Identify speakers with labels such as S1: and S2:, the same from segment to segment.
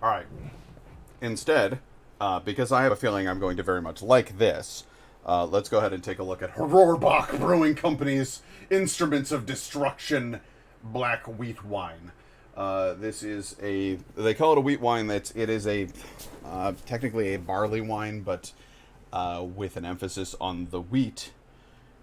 S1: All right. Instead, because I have a feeling I'm going to very much like this, let's go ahead and take a look at Rohrbach Brewing Company's Instruments of Destruction Black Wheat Wine. This is they call it a wheat wine. It is technically a barley wine, but with an emphasis on the wheat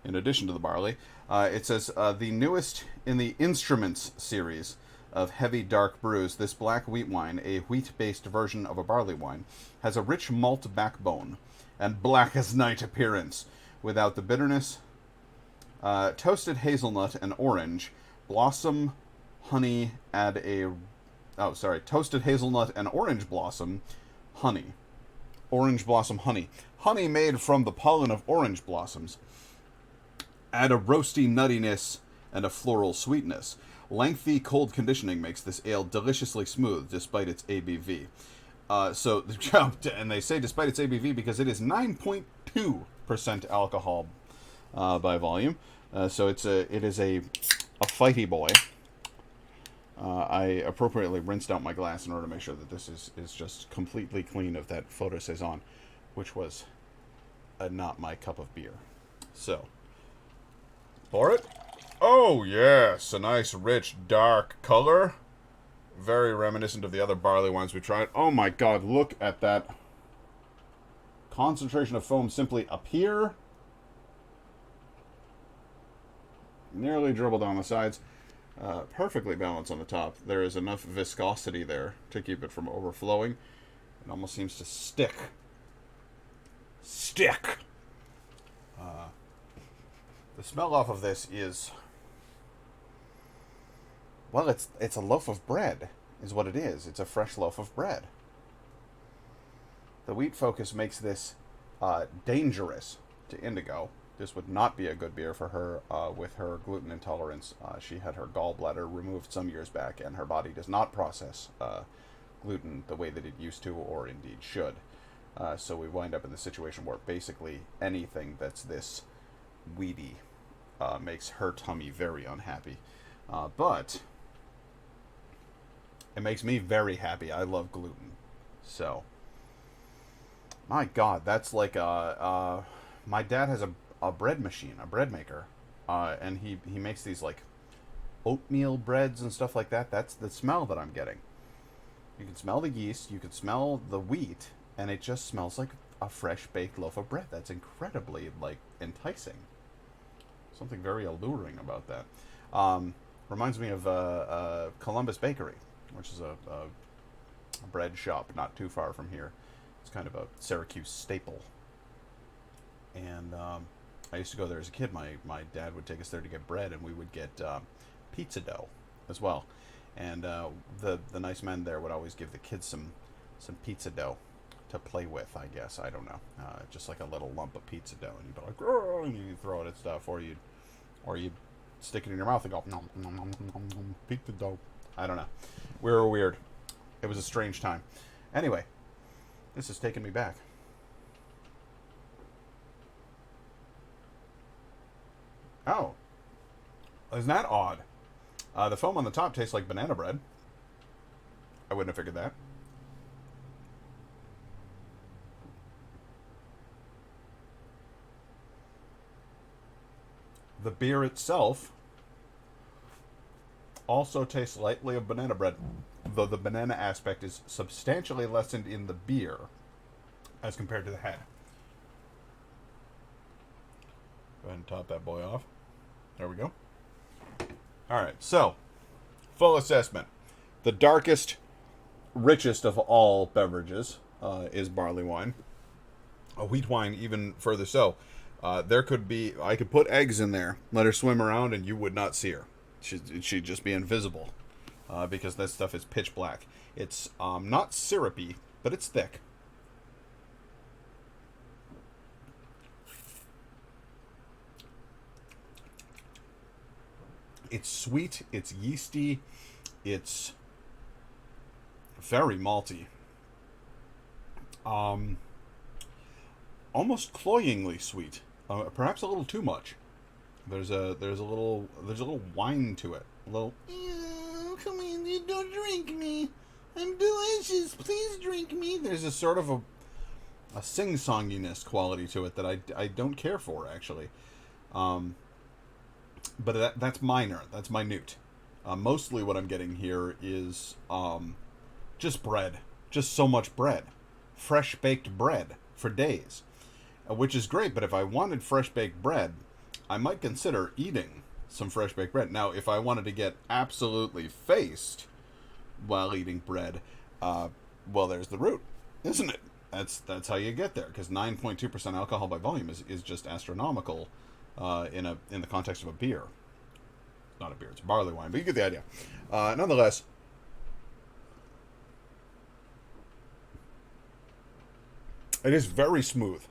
S1: in addition to the barley. It says the newest in the Instruments series of heavy dark brews, this black wheat wine, a wheat-based version of a barley wine, has a rich malt backbone and black as night appearance, without the bitterness. Toasted hazelnut and orange blossom honey add a toasted hazelnut and orange blossom honey. Orange blossom honey. Honey made from the pollen of orange blossoms. Add a roasty nuttiness and a floral sweetness. Lengthy cold conditioning makes this ale deliciously smooth despite its ABV. And they say despite its ABV because it is 9.2% alcohol by volume. It is a fighty boy. I appropriately rinsed out my glass in order to make sure that this is just completely clean of that photo saison, which was not my cup of beer. So, pour it. Oh, yes, a nice, rich, dark color. Very reminiscent of the other barley wines we tried. Oh my god, look at that concentration of foam simply appear. Nearly dribble down the sides. Perfectly balanced on the top. There is enough viscosity there to keep it from overflowing. It almost seems to stick. Stick! The smell off of this is... Well, it's a loaf of bread, is what it is. It's a fresh loaf of bread. The wheat focus makes this dangerous to Indigo. This would not be a good beer for her with her gluten intolerance. She had her gallbladder removed some years back, and her body does not process gluten the way that it used to, or indeed should. So we wind up in the situation where basically anything that's this weedy makes her tummy very unhappy. But it makes me very happy. I love gluten. So, my god, that's like my dad has a bread machine, a bread maker, and he makes these like oatmeal breads and stuff like that. That's the smell that I'm getting. You can smell the yeast, you can smell the wheat, and it just smells like a fresh baked loaf of bread. That's incredibly like enticing. Something very alluring about that. Reminds me of Columbus Bakery, which is a bread shop not too far from here. It's kind of a Syracuse staple. And I used to go there as a kid. My dad would take us there to get bread, and we would get pizza dough as well. And the nice men there would always give the kids some pizza dough to play with, I guess. I don't know. Just like a little lump of pizza dough. And you'd be like, "Grr," and you throw it at stuff, or you'd stick it in your mouth and go, nom, nom, nom, nom, nom, pizza dough. I don't know. We were weird. It was a strange time. Anyway, this is taking me back. Oh. Isn't that odd? The foam on the top tastes like banana bread. I wouldn't have figured that. The beer itself also tastes lightly of banana bread, though the banana aspect is substantially lessened in the beer as compared to the head. Go ahead and top that boy off. There we go. Alright, so, full assessment. The darkest, richest of all beverages is barley wine. A wheat wine, even further so. I could put eggs in there, let her swim around, and you would not see her. She'd just be invisible because that stuff is pitch black. It's not syrupy, but it's thick. It's sweet, it's yeasty, it's very malty. Almost cloyingly sweet. Perhaps a little too much. There's a little wine to it. A little, "Ew, come in, you don't drink me." I'm delicious. Please drink me. There's a sort of a sing-songiness quality to it that I don't care for, actually. But that's minor. That's minute. Mostly what I'm getting here is just bread. Just so much bread. Fresh baked bread for days. Which is great, but if I wanted fresh baked bread, I might consider eating some fresh baked bread. Now, if I wanted to get absolutely faced while eating bread, well, there's the root, isn't it? That's how you get there, because 9.2% alcohol by volume is just astronomical in the context of a beer. Not a beer, it's barley wine, but you get the idea. Nonetheless, it is very smooth.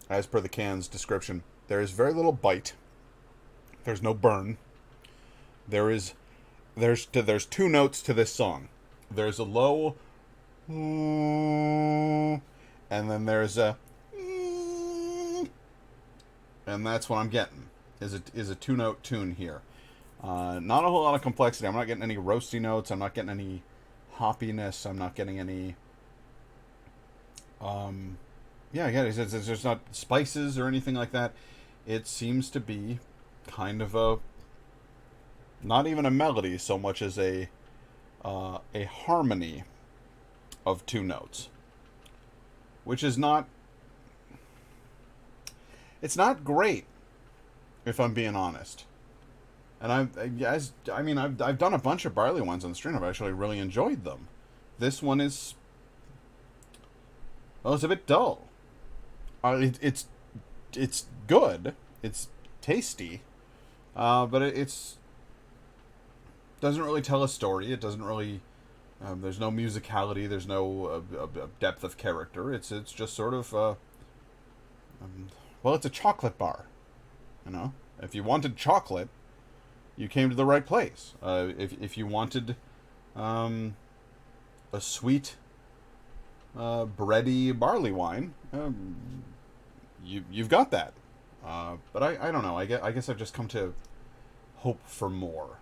S1: As per the can's description, there is very little bite. There's no burn. There's two notes to this song. There's a low, and then there's a, and that's what I'm getting. Is a 2-note tune here. Not a whole lot of complexity. I'm not getting any roasty notes. I'm not getting any hoppiness. I'm not getting any. There's not spices or anything like that. It seems to be kind of not even a melody so much as a harmony of 2 notes, which is not. It's not great, if I'm being honest. And I've done a bunch of barley wines on the stream. I've actually really enjoyed them. This one is, well, it's a bit dull. It's good. It's tasty, but it's doesn't really tell a story. It doesn't really. There's no musicality. There's no depth of character. It's just sort of. Well, it's a chocolate bar. You know, if you wanted chocolate, you came to the right place. If you wanted a sweet, bready barley wine, you've got that. But I don't know. I guess I've just come to hope for more.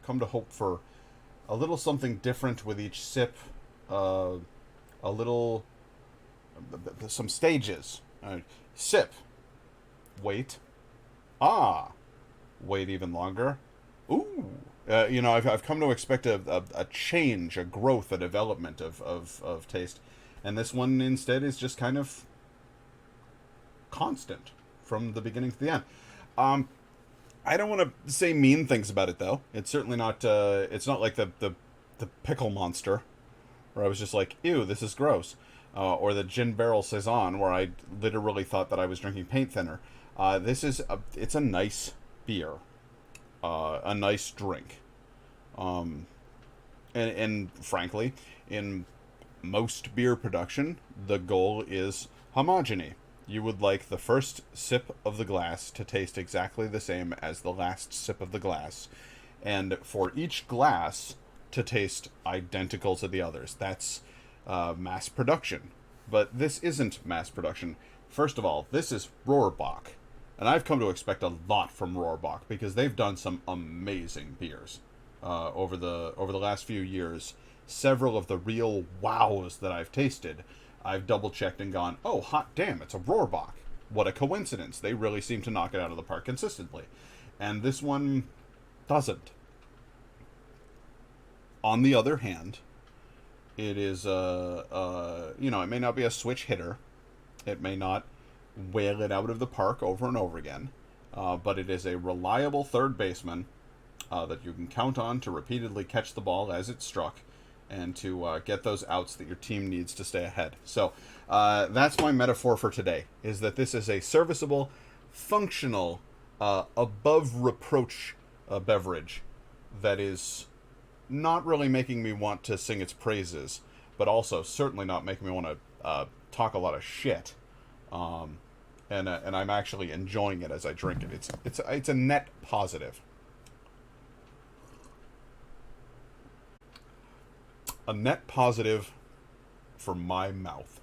S1: Come to hope for a little something different with each sip. A little, some stages. Sip. Wait. Ah. Wait even longer. Ooh. I've come to expect a change, a growth, a development of taste. And this one instead is just kind of constant from the beginning to the end. I don't want to say mean things about it, though. It's certainly not, it's not like the pickle monster, where I was just like, ew, this is gross. Or the gin barrel saison, where I literally thought that I was drinking paint thinner. It's a nice beer. A nice drink. And frankly, in most beer production, the goal is homogeny. You would like the first sip of the glass to taste exactly the same as the last sip of the glass, and for each glass to taste identical to the others. That's mass production. But this isn't mass production. First of all, this is Rohrbach. And I've come to expect a lot from Rohrbach, because they've done some amazing beers over the last few years. Several of the real wows that I've tasted, I've double-checked and gone, oh, hot damn, it's a Rohrbach. What a coincidence. They really seem to knock it out of the park consistently. And this one doesn't. On the other hand, it is, it may not be a switch hitter. It may not whale it out of the park over and over again. But it is a reliable third baseman that you can count on to repeatedly catch the ball as it's struck, and to get those outs that your team needs to stay ahead. So that's my metaphor for today, is that this is a serviceable, functional, above reproach beverage that is not really making me want to sing its praises, but also certainly not making me want to talk a lot of shit. And I'm actually enjoying it as I drink it. It's a net positive. A net positive for my mouth.